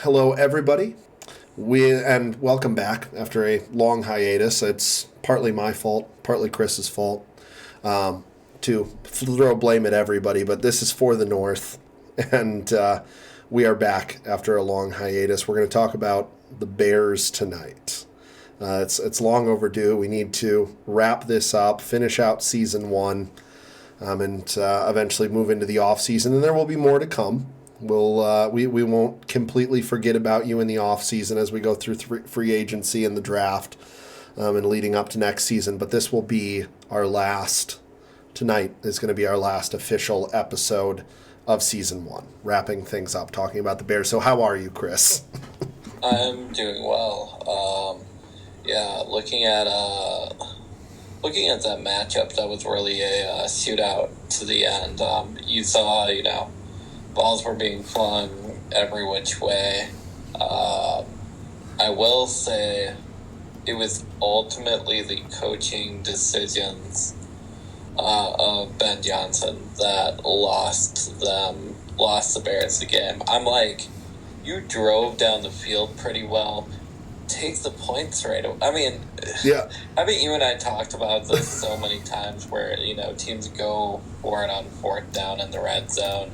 Hello, everybody, and welcome back after a long hiatus. It's partly my fault, partly Chris's fault, to throw blame at everybody, but this is for the North, and we are back after a long hiatus. We're going to talk about the Bears tonight. It's long overdue. We need to wrap this up, finish out season one, and eventually move into the off season, and there will be more to come. We won't completely forget about you in the off season as we go through free agency and the draft, and leading up to next season. But this will be our last. Tonight is going to be our last official episode of season one, wrapping things up, talking about the Bears. So how are you, Chris? I'm doing well. Looking at that matchup, that was really a shootout to the end. You saw, balls were being flung every which way. I will say it was ultimately the coaching decisions of Ben Johnson that lost the Bears the game. I'm like, you drove down the field pretty well. Take the points right away. I mean, yeah. You and I talked about this so many times where, teams go for it on fourth down in the red zone.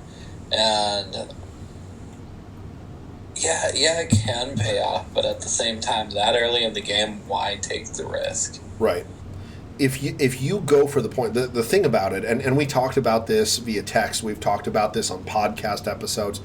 And it can pay off, but at the same time, that early in the game, why take the risk? Right. If you go for the point, the thing about it, and we talked about this via text, we've talked about this on podcast episodes.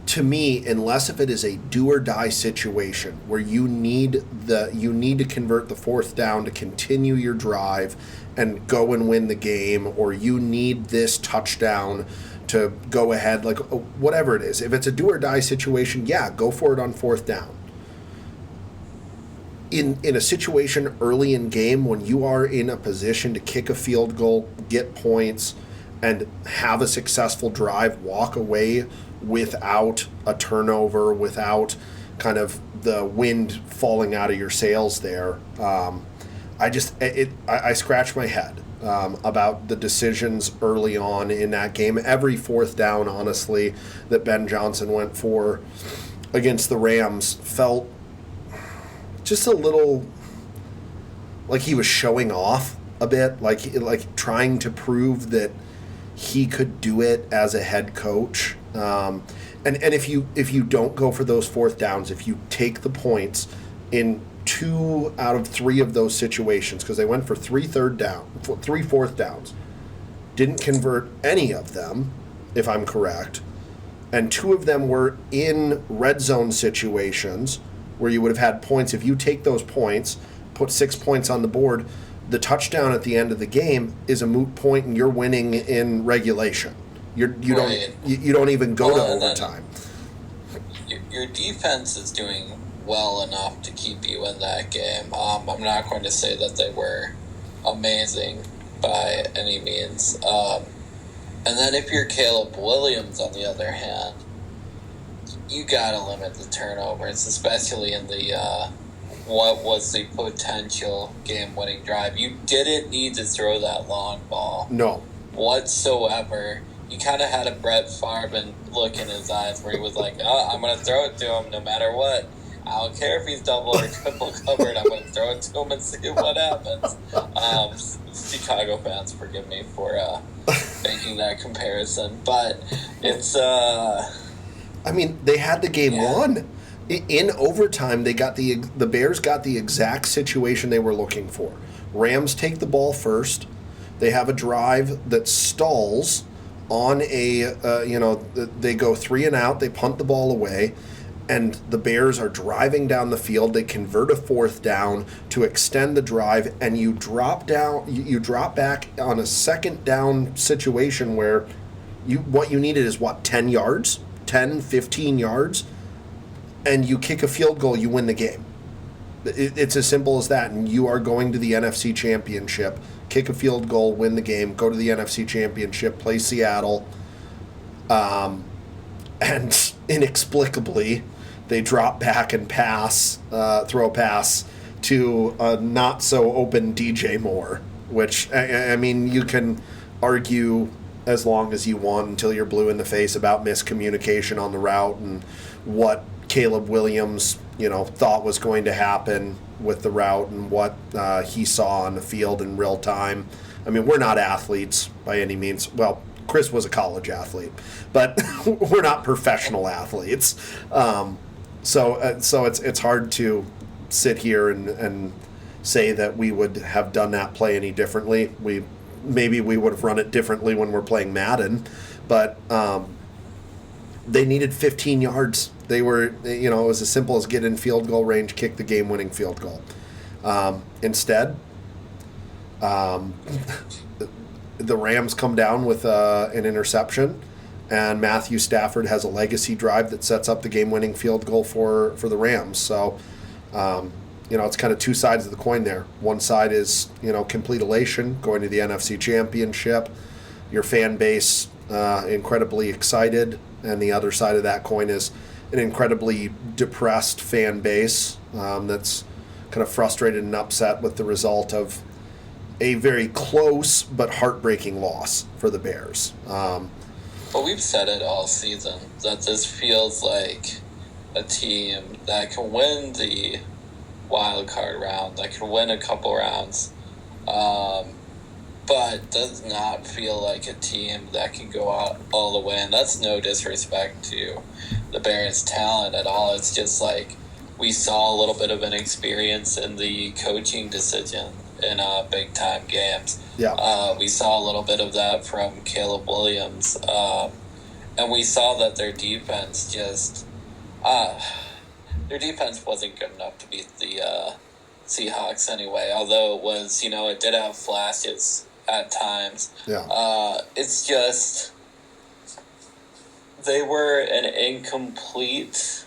To me, unless if it is a do or die situation where you need to convert the fourth down to continue your drive and go and win the game, or you need this touchdown to go ahead, like whatever it is. If it's a do or die situation, go for it on fourth down. In a situation early in game when you are in a position to kick a field goal, get points, and have a successful drive, walk away without a turnover, without kind of the wind falling out of your sails there, I scratch my head about the decisions early on in that game. Every fourth down, honestly, that Ben Johnson went for against the Rams felt just a little like he was showing off a bit, like trying to prove that he could do it as a head coach. And if you don't go for those fourth downs, if you take the points in 2 out of 3 of those situations, because they went for 3 fourth downs, didn't convert any of them, if I'm correct, and 2 of them were in red zone situations where you would have had points. If you take those points, put 6 points on the board, the touchdown at the end of the game is a moot point, and you're winning in regulation. You don't even go to overtime. Your defense is doing well enough to keep you in that game. I'm not going to say that they were amazing by any means. And then if you're Caleb Williams, on the other hand, you got to limit the turnovers, especially in the what was the potential game-winning drive. You didn't need to throw that long ball. No. Whatsoever. You kind of had a Brett Favre look in his eyes where he was like, I'm going to throw it to him no matter what. I don't care if he's double or triple covered. I'm going to throw it to him and see what happens. Chicago fans, forgive me for making that comparison, but it's I mean, they had the game yeah. won. In overtime, the Bears got the exact situation they were looking for. Rams take the ball first. They have a drive that stalls on they go 3 and out. They punt the ball away, and the Bears are driving down the field. They convert a 4th down to extend the drive, and you drop down. You drop back on a 2nd down situation where what you needed is 10 yards, 10, 15 yards, and you kick a field goal, you win the game. It's as simple as that, and you are going to the NFC Championship. Kick a field goal, win the game, go to the NFC Championship, play Seattle, and inexplicably, they drop back and throw a pass to a not so open DJ Moore, which, I mean, you can argue as long as you want until you're blue in the face about miscommunication on the route and what Caleb Williams, thought was going to happen with the route and what he saw on the field in real time. I mean, we're not athletes by any means. Well, Chris was a college athlete, but we're not professional athletes. So it's hard to sit here and say that we would have done that play any differently. Maybe we would have run it differently when we're playing Madden, but they needed 15 yards. They were, it was as simple as get in field goal range, kick the game-winning field goal. Instead, the Rams come down with an interception, and Matthew Stafford has a legacy drive that sets up the game-winning field goal for the Rams. So, it's kind of two sides of the coin there. One side is, complete elation, going to the NFC Championship, your fan base incredibly excited, and the other side of that coin is an incredibly depressed fan base that's kind of frustrated and upset with the result of a very close but heartbreaking loss for the Bears. But we've said it all season that this feels like a team that can win the wild card round, that can win a couple rounds, but does not feel like a team that can go out all the way. And that's no disrespect to the Bears' talent at all. It's just like we saw a little bit of an experience in the coaching decision in big-time games. Yeah. We saw a little bit of that from Caleb Williams. And we saw that their defense their defense wasn't good enough to beat the Seahawks anyway, although it was, it did have flashes at times. Yeah. It's just they were an incomplete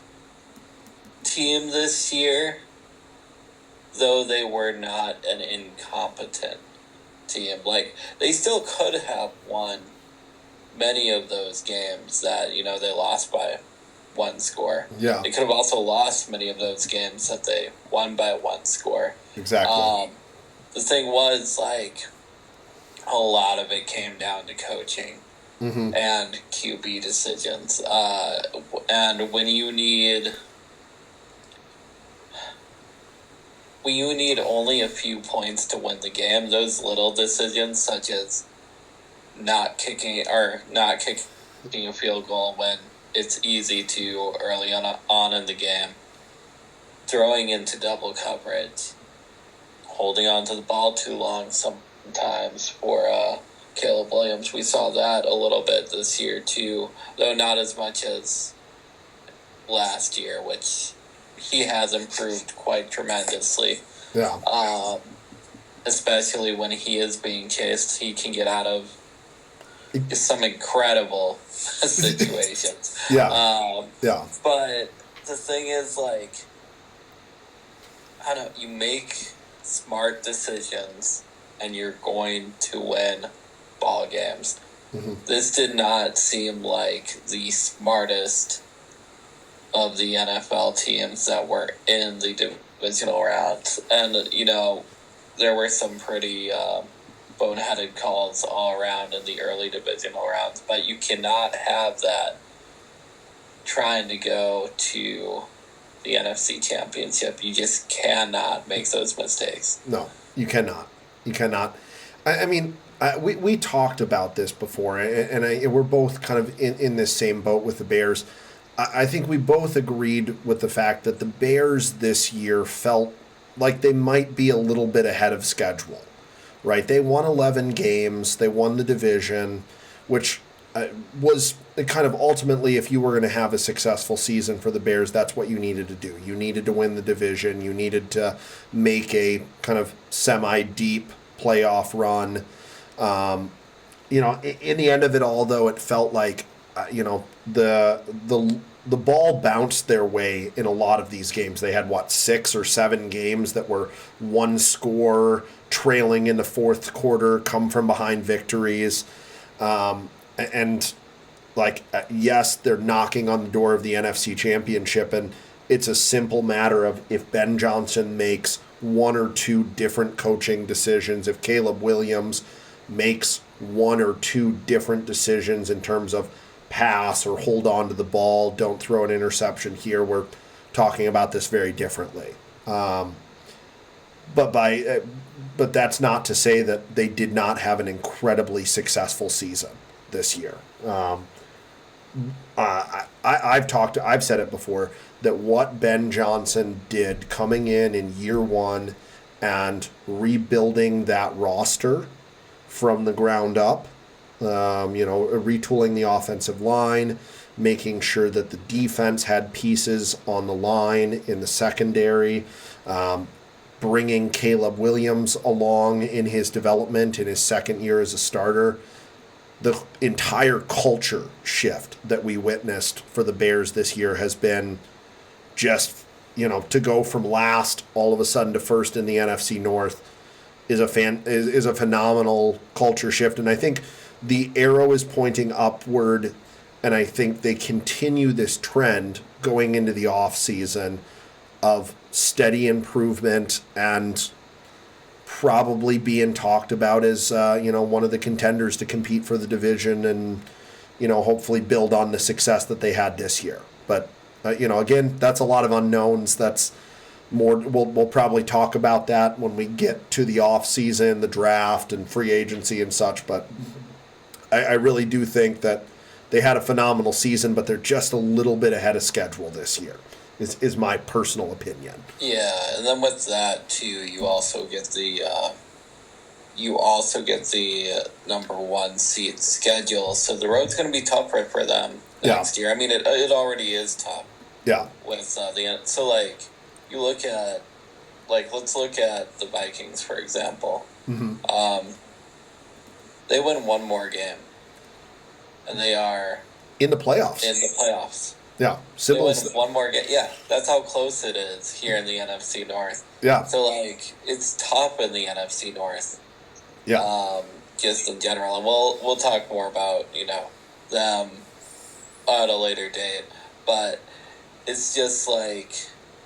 team this year, though they were not an incompetent team. Like, they still could have won many of those games that, they lost by 1 score. Yeah. They could have also lost many of those games that they won by 1 score. Exactly. The thing was, a lot of it came down to coaching and QB decisions. And when you need only a few points to win the game, those little decisions, such as not kicking a field goal when it's easy to early on in the game, throwing into double coverage, holding on to the ball too long sometimes for Caleb Williams. We saw that a little bit this year too, though not as much as last year, which he has improved quite tremendously. Yeah. Especially when he is being chased, he can get out of some incredible situations. Yeah. Yeah. But the thing is, you make smart decisions and you're going to win ball games. This did not seem like the smartest of the NFL teams that were in the divisional rounds. And, there were some pretty boneheaded calls all around in the early divisional rounds, but you cannot have that trying to go to the NFC Championship. You just cannot make those mistakes. No, you cannot. You cannot. I mean, We talked about this before, and we're both kind of in this same boat with the Bears. I think we both agreed with the fact that the Bears this year felt like they might be a little bit ahead of schedule, right? They won 11 games, they won the division, which was kind of ultimately, if you were going to have a successful season for the Bears, that's what you needed to do. You needed to win the division, you needed to make a kind of semi-deep playoff run. In the end of it all, though, it felt like, the ball bounced their way in a lot of these games. They had 6 or 7 games that were one score, trailing in the fourth quarter, come from behind victories, yes, they're knocking on the door of the NFC Championship, and it's a simple matter of if Ben Johnson makes one or two different coaching decisions, if Caleb Williams makes one or two different decisions in terms of pass or hold on to the ball, don't throw an interception here. We're talking about this very differently. But that's not to say that they did not have an incredibly successful season this year. I've said it before that what Ben Johnson did coming in year one and rebuilding that roster from the ground up, retooling the offensive line, making sure that the defense had pieces on the line in the secondary, bringing Caleb Williams along in his development in his second year as a starter. The entire culture shift that we witnessed for the Bears this year has been just, to go from last all of a sudden to first in the NFC North is a phenomenal culture shift. And I think the arrow is pointing upward, and I think they continue this trend going into the off season of steady improvement and probably being talked about as one of the contenders to compete for the division and hopefully build on the success that they had this year. But again, that's a lot of unknowns. That's more. We'll probably talk about that when we get to the off season, the draft, and free agency and such. But I really do think that they had a phenomenal season, but they're just a little bit ahead of schedule this year. Is my personal opinion. Yeah, and then with that too, you also get the number one seed schedule. So the road's going to be tougher for them next year. I mean, it already is tough. Yeah. With you look at let's look at the Vikings for example. Mm-hmm. They win one more game, and they are in the playoffs. Yeah, simple. They win one more game. Yeah, that's how close it is here in the NFC North. Yeah. So it's tough in the NFC North. Yeah. Just in general, and we'll talk more about them at a later date. But it's just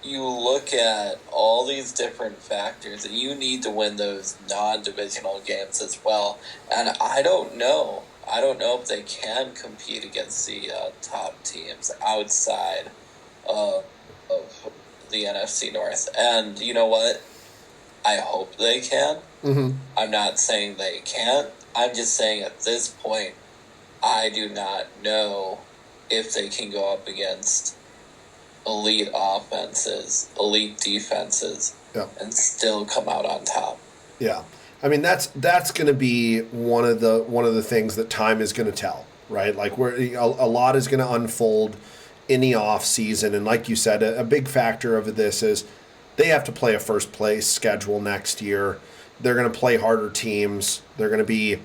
you look at all these different factors, and you need to win those non-divisional games as well. And I don't know if they can compete against the top teams outside of the NFC North. And you know what? I hope they can. Mm-hmm. I'm not saying they can't. I'm just saying at this point, I do not know if they can go up against elite offenses, elite defenses, and still come out on top. Yeah. I mean, that's going to be one of the things that time is going to tell, right? A lot is going to unfold in the off season, and like you said, a big factor of this is they have to play a first place schedule next year. They're going to play harder teams. They're going to be,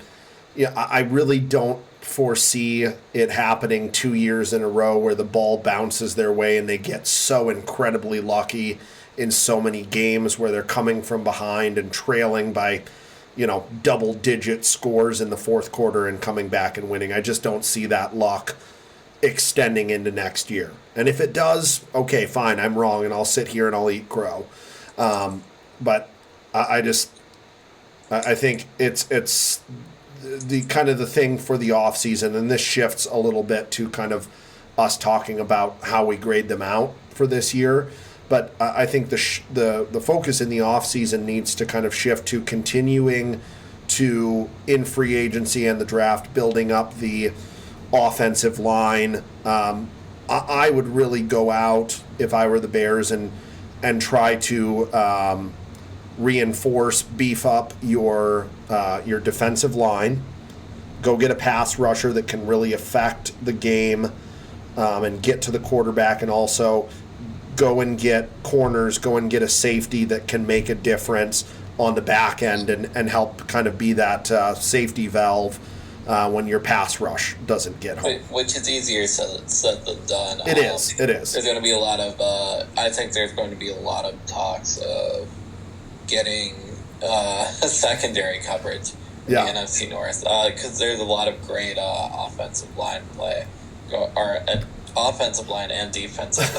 I really don't foresee it happening 2 years in a row where the ball bounces their way and they get so incredibly lucky in so many games where they're coming from behind and trailing by double-digit scores in the fourth quarter and coming back and winning. I just don't see that luck extending into next year. And if it does, okay, fine, I'm wrong, and I'll sit here and I'll eat crow. But I think it's the kind of the thing for the off season, and this shifts a little bit to kind of us talking about how we grade them out for this year. But I think the focus in the off season needs to kind of shift to continuing to, in free agency and the draft, building up the offensive line. I would really go out if I were the Bears and try to reinforce, beef up your defensive line. Go get a pass rusher that can really affect the game and get to the quarterback, and also go and get corners, go and get a safety that can make a difference on the back end and help kind of be that safety valve when your pass rush doesn't get home. Which is easier said than done. It is. There's going to be a lot of, I think there's going to be a lot of talks of getting secondary coverage in the NFC North, because there's a lot of great offensive line play, or offensive line and defensive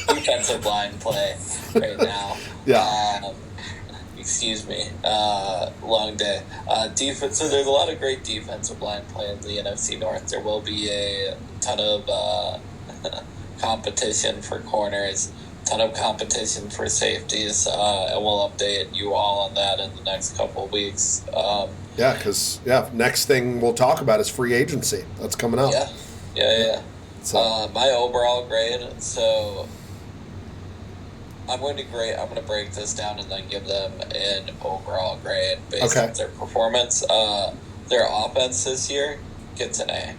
defensive line play right now. Yeah. Excuse me, long day. Defense. So there's a lot of great defensive line play in the NFC North. There will be a ton of competition for corners, ton of competition for safeties, and we'll update you all on that in the next couple of weeks. Because next thing we'll talk about is free agency. That's coming up. Yeah. So my overall grade. So I'm going to break this down and then give them an overall grade based on their performance. Their offense this year gets an A.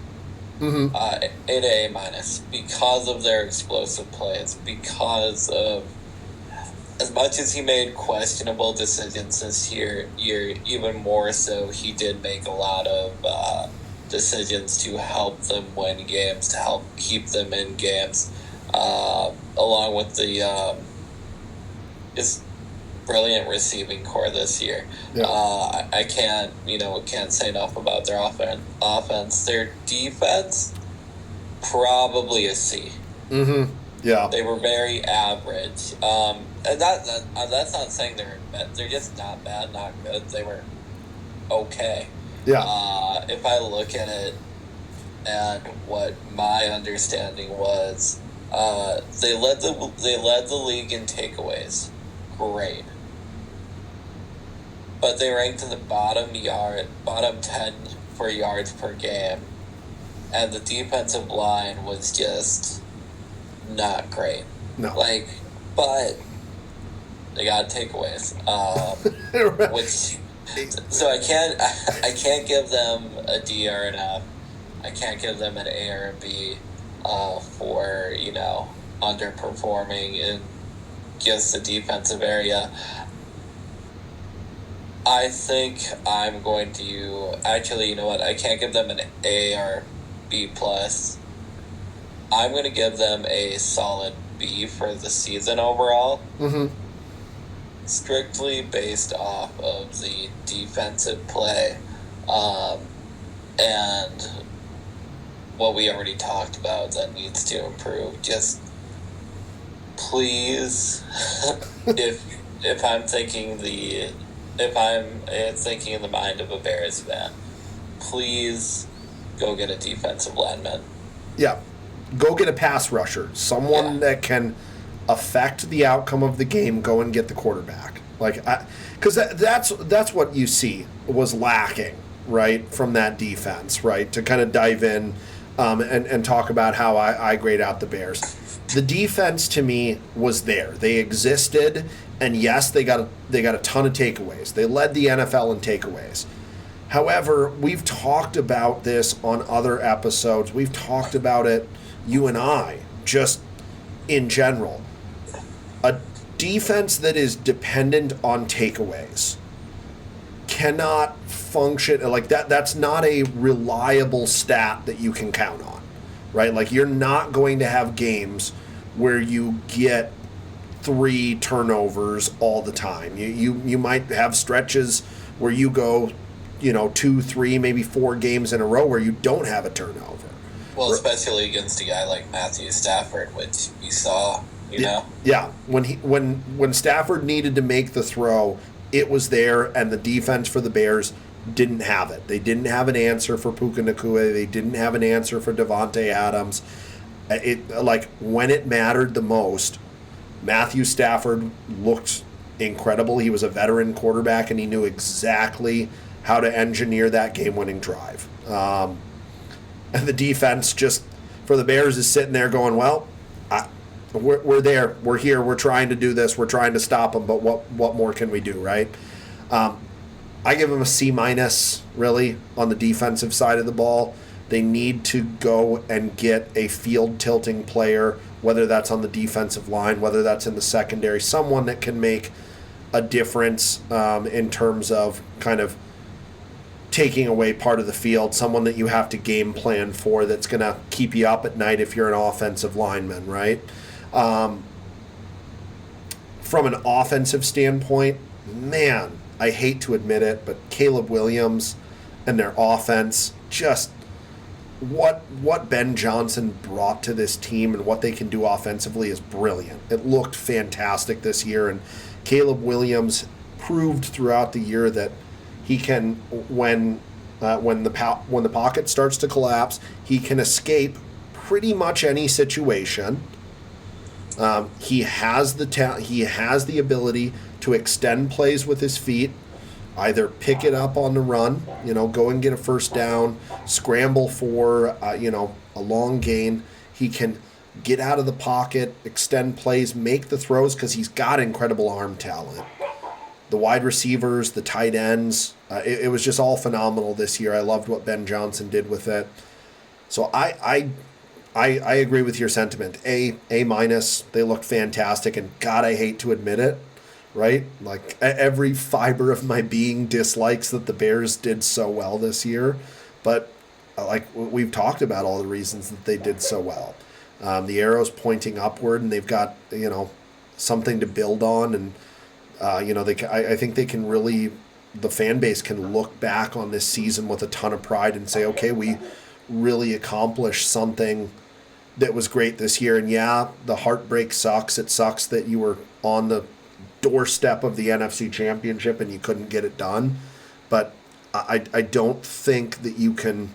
Mm-hmm. An A minus because of their explosive plays, because of, as much as he made questionable decisions this year, even more so, he did make a lot of decisions to help them win games, to help keep them in games, along with the his brilliant receiving core this year. I can't say enough about their offense. Their defense, probably a C. Mm-hmm. Yeah. They were very average. And that's not saying they're just not bad, not good. They were okay. Yeah. If I look at it and what my understanding was, they led the league in takeaways. Great. But they ranked in the bottom 10 for yards per game. And the defensive line was just not great. No. But they got takeaways. So I can't give them a D or an F. I can't give them an A or a B for, underperforming in just the defensive area. I think I'm going to actually, you know what? I can't give them an A or B plus. I'm going to give them a solid B for the season overall. Mm-hmm. Strictly based off of the defensive play, and what we already talked about that needs to improve. Just please, if I'm thinking in the mind of a Bears fan, please go get a defensive lineman. Yeah, go get a pass rusher, someone that can affect the outcome of the game. Go and get the quarterback, because that's what you see was lacking, right, from that defense, right? To kind of dive in and talk about how I grade out the Bears. The defense to me was there. They existed, and yes, they got a ton of takeaways. They led the NFL in takeaways. However, we've talked about this on other episodes. We've talked about it, you and I, just in general. A defense that is dependent on takeaways cannot function like that. That's not a reliable stat that you can count on, right? You're not going to have games where you get 3 turnovers all the time. You might have stretches where you go, 2, 3, maybe 4 games in a row where you don't have a turnover. Well, especially against a guy like Matthew Stafford, which we saw, know. Yeah, when Stafford needed to make the throw, it was there, and the defense for the Bears didn't have it. They didn't have an answer for Puka Nacua. They didn't have an answer for Devontae Adams. When it mattered the most, Matthew Stafford looked incredible. He was a veteran quarterback, and he knew exactly how to engineer that game-winning drive. And the defense just, for the Bears, is sitting there going, well, we're there. We're here. We're trying to do this. We're trying to stop them, but what more can we do, right? I give them a C-, really, on the defensive side of the ball. They need to go and get a field-tilting player, whether that's on the defensive line, whether that's in the secondary, someone that can make a difference in terms of kind of taking away part of the field, someone that you have to game plan for that's going to keep you up at night if you're an offensive lineman, right? From an offensive standpoint, man, I hate to admit it, but Caleb Williams and their offense, just what Ben Johnson brought to this team and what they can do offensively is brilliant. It looked fantastic this year, and Caleb Williams proved throughout the year that he can, when the pocket starts to collapse, he can escape pretty much any situation. He has the ability to extend plays with his feet, either pick it up on the run, go and get a first down, scramble for, a long gain. He can get out of the pocket, extend plays, make the throws because he's got incredible arm talent. The wide receivers, the tight ends, it was just all phenomenal this year. I loved what Ben Johnson did with it. So I agree with your sentiment. A-, they looked fantastic, and God, I hate to admit it, right? Like every fiber of my being dislikes that the Bears did so well this year, but like we've talked about all the reasons that they did so well. The arrow's pointing upward, and they've got something to build on, and I think they can really, the fan base can look back on this season with a ton of pride and say, okay, we really accomplished something that was great this year. And yeah, the heartbreak sucks. It sucks that you were on the doorstep of the NFC Championship and you couldn't get it done. But I don't think that you can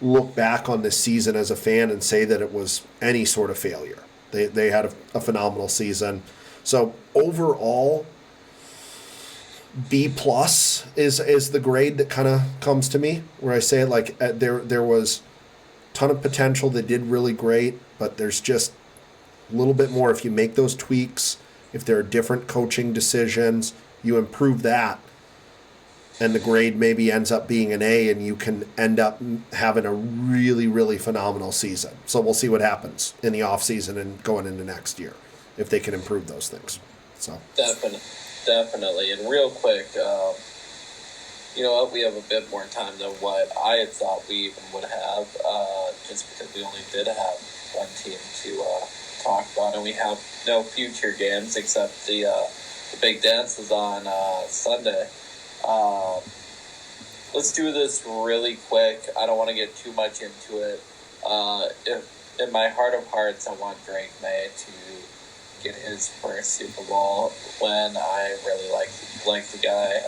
look back on this season as a fan and say that it was any sort of failure. They had a phenomenal season. So overall, B+ is the grade that kind of comes to me, where I say like there was a ton of potential. They did really great, but there's just a little bit more. If you make those tweaks, if there are different coaching decisions, you improve that, and the grade maybe ends up being an A, and you can end up having a really, really phenomenal season. So we'll see what happens in the offseason and going into next year, if they can improve those things. So Definitely. And real quick, you know what? We have a bit more time than what I had thought we even would have, just because we only did have one team to talk about, and we have no future games except the big dance is on Sunday. Let's do this really quick. I don't want to get too much into it. If in my heart of hearts, I want Drake May to get his first Super Bowl when I really like the guy.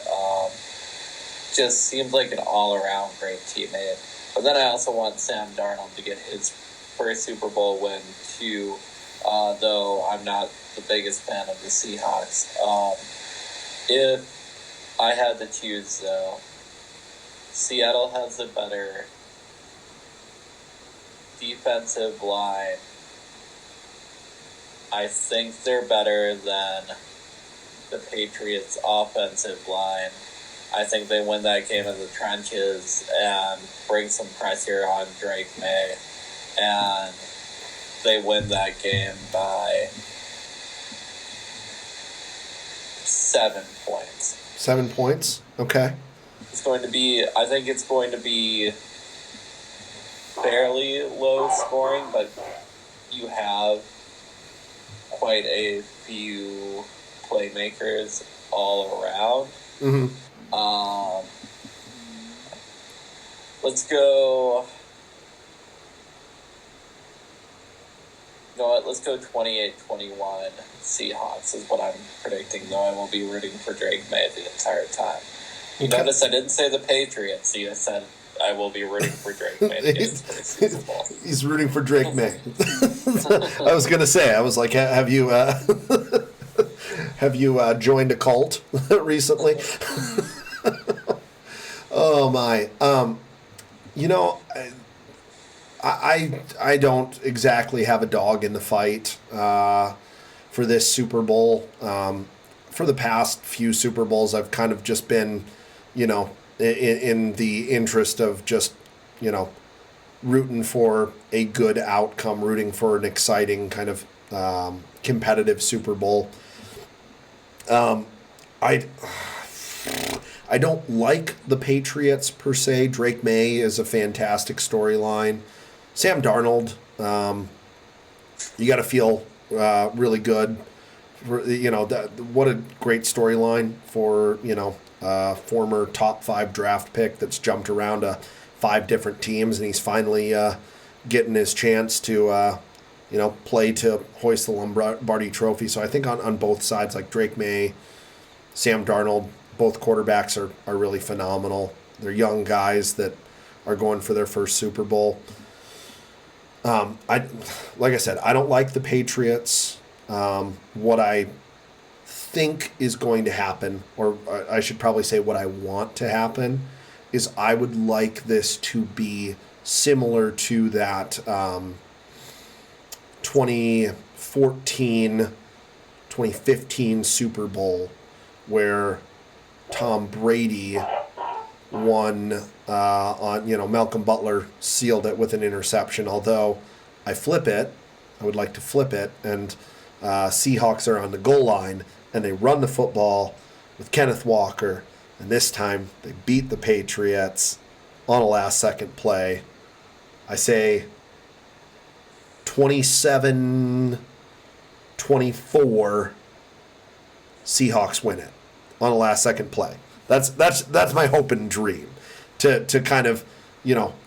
Just seems like an all-around great teammate. But then I also want Sam Darnold to get his first Super Bowl win too, though I'm not the biggest fan of the Seahawks. If I had to choose, though, Seattle has a better defensive line. I think they're better than the Patriots' offensive line. I think they win that game in the trenches and bring some pressure on Drake May. And they win that game by 7 points. 7 points? Okay. I think it's going to be fairly low scoring, but you have quite a few playmakers all around. Mm-hmm. Let's go. You know what? Let's go 28-21 Seahawks is what I'm predicting, though I will be rooting for Drake May the entire time. You notice I didn't say the Patriots. I said I will be rooting for Drake May to get his first Super Bowl. He's rooting for Drake May. I was going to say, I was like, have you Have you joined a cult recently? Oh my. You know, I don't exactly have a dog in the fight for this Super Bowl. For the past few Super Bowls, I've kind of just been, in the interest of just, rooting for a good outcome, rooting for an exciting kind of competitive Super Bowl. I don't like the Patriots per se. Drake May is a fantastic storyline. Sam Darnold, you got to feel really good. What a great storyline for former top 5 draft pick that's jumped around to 5 different teams, and he's finally getting his chance to play to hoist the Lombardi Trophy. So I think on both sides, like Drake May, Sam Darnold, both quarterbacks are really phenomenal. They're young guys that are going for their first Super Bowl. Like I said, I don't like the Patriots. What I think is going to happen, or I should probably say what I want to happen, is I would like this to be similar to that 2014, 2015 Super Bowl where Tom Brady won on, Malcolm Butler sealed it with an interception. Although I would like to flip it, and Seahawks are on the goal line and they run the football with Kenneth Walker, and this time they beat the Patriots on a last-second play. I say 27-24, Seahawks win it on a last-second play. That's my hope and dream, to kind of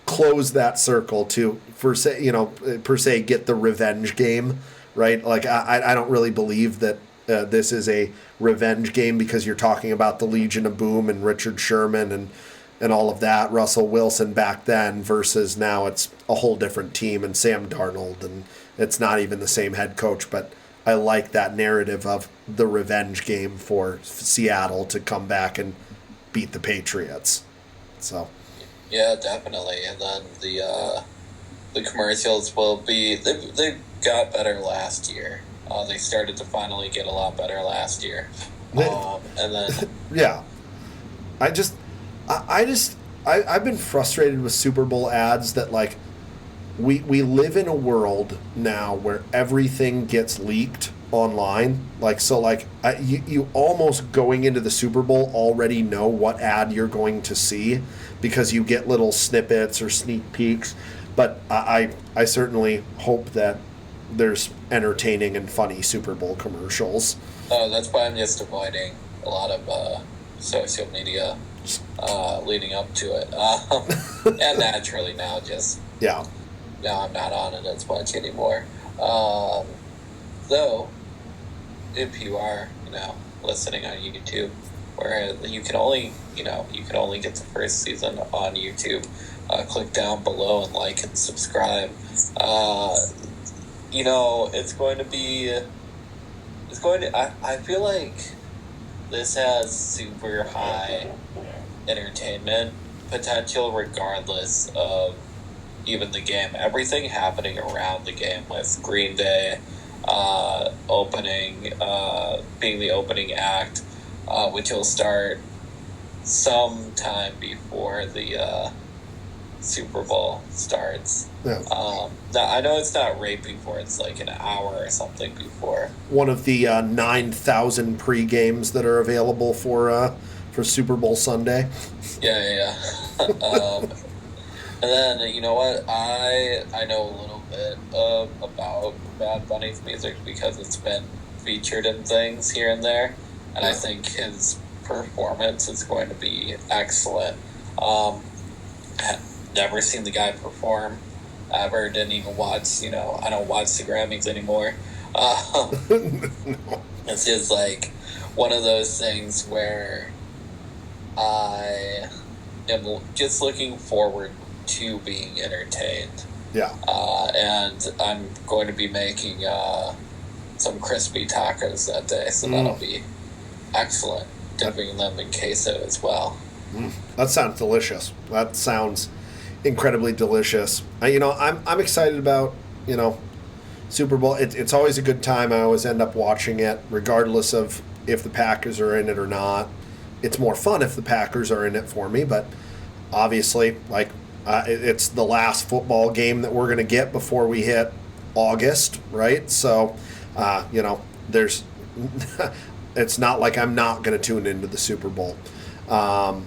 close that circle, to per se get the revenge game, right? Like I don't really believe that this is a revenge game, because you're talking about the Legion of Boom and Richard Sherman and all of that, Russell Wilson back then, versus now it's a whole different team and Sam Darnold, and it's not even the same head coach. But I like that narrative of the revenge game for Seattle to come back and beat the Patriots. So yeah, definitely. And then the commercials will be, they got better last year. They started to finally get a lot better last year. And then yeah, I've been frustrated with Super Bowl ads that, like, we live in a world now where everything gets leaked online. Like, so like you almost going into the Super Bowl already know what ad you're going to see, because you get little snippets or sneak peeks. But I certainly hope that there's entertaining and funny Super Bowl commercials. That's why I'm just avoiding a lot of social media leading up to it. And naturally now I'm not on it as much anymore. Though, if you are, listening on YouTube, where you can only get the first season on YouTube, click down below and like and subscribe. I feel like this has super high entertainment potential regardless of even the game. Everything happening around the game, with Green Day being the opening act, which will start sometime before the Super Bowl starts. Yeah. Now, I know it's not right before, it's like an hour or something before. One of the 9,000 pre-games that are available for Super Bowl Sunday. Yeah. And then, you know what? I know a little bit about Bad Bunny's music because it's been featured in things here and there, and I think his performance is going to be excellent. Never seen the guy perform ever. Didn't even watch, I don't watch the Grammys anymore. It's just like one of those things where I am just looking forward to being entertained. Yeah. And I'm going to be making some crispy tacos that day, so that'll be excellent. Dipping them in queso as well. That sounds delicious. That sounds incredibly delicious. I'm excited about Super Bowl. It's always a good time. I always end up watching it, regardless of if the Packers are in it or not. It's more fun if the Packers are in it for me, but obviously, it's the last football game that we're going to get before we hit August, right? So, there's. It's not like I'm not going to tune into the Super Bowl. I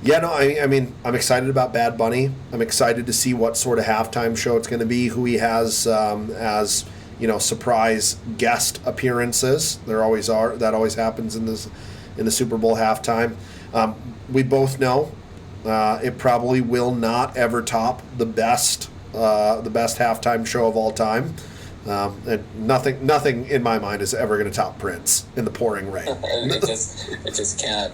mean, I'm excited about Bad Bunny. I'm excited to see what sort of halftime show it's going to be, who he has as surprise guest appearances. There always are. That always happens in the Super Bowl halftime. We both know it probably will not ever top the best halftime show of all time. And nothing in my mind is ever going to top Prince in the pouring rain. it just can't,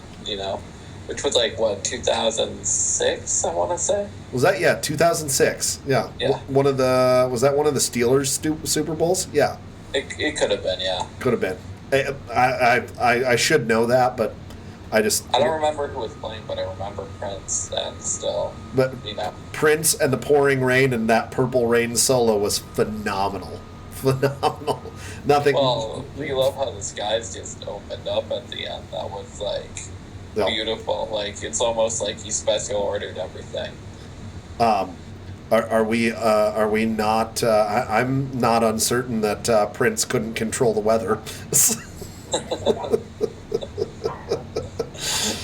which was 2006, I want to say. Was that 2006? Yeah. Was that one of the Steelers Super Bowls? Yeah. It could have been, yeah. Could have been. I should know that, but I don't remember who was playing, but I remember Prince and still. But Prince and the pouring rain and that Purple Rain solo was phenomenal. Nothing. Well, we love how the skies just opened up at the end. That was beautiful. It's almost like he special ordered everything. Are we not? I'm not uncertain that Prince couldn't control the weather.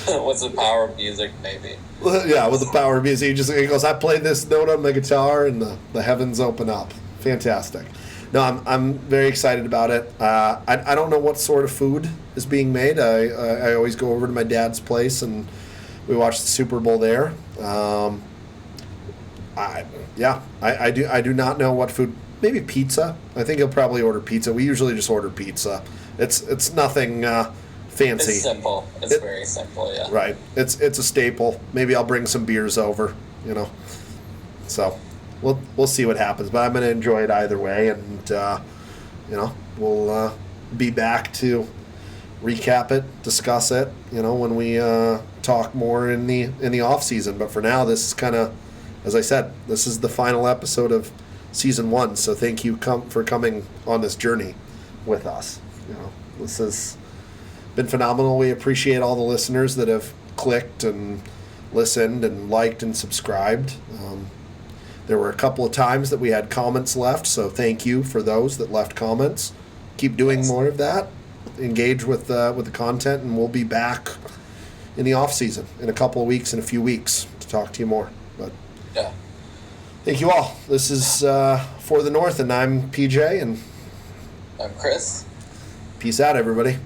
With the power of music, maybe. Yeah, with the power of music, he goes, I play this note on my guitar, and the heavens open up. Fantastic. No, I'm very excited about it. I don't know what sort of food is being made. I always go over to my dad's place, and we watch the Super Bowl there. I do not know what food. Maybe pizza. I think he'll probably order pizza. We usually just order pizza. It's nothing fancy. It's simple. It's very simple, yeah. Right. It's a staple. Maybe I'll bring some beers over, So we'll see what happens. But I'm going to enjoy it either way, and we'll be back to recap it, discuss it, when we talk more in the off season. But for now, this is kind of, as I said, this is the final episode of season 1. So thank you for coming on this journey with us. This has been phenomenal. We appreciate all the listeners that have clicked and listened and liked and subscribed. There were a couple of times that we had comments left, so thank you for those that left comments. Keep doing more of that. Engage with the content, and we'll be back in the off season in a couple of weeks, in a few weeks, to talk to you more. But yeah, thank you all. This is For the North, and I'm PJ, and I'm Chris. Peace out, everybody.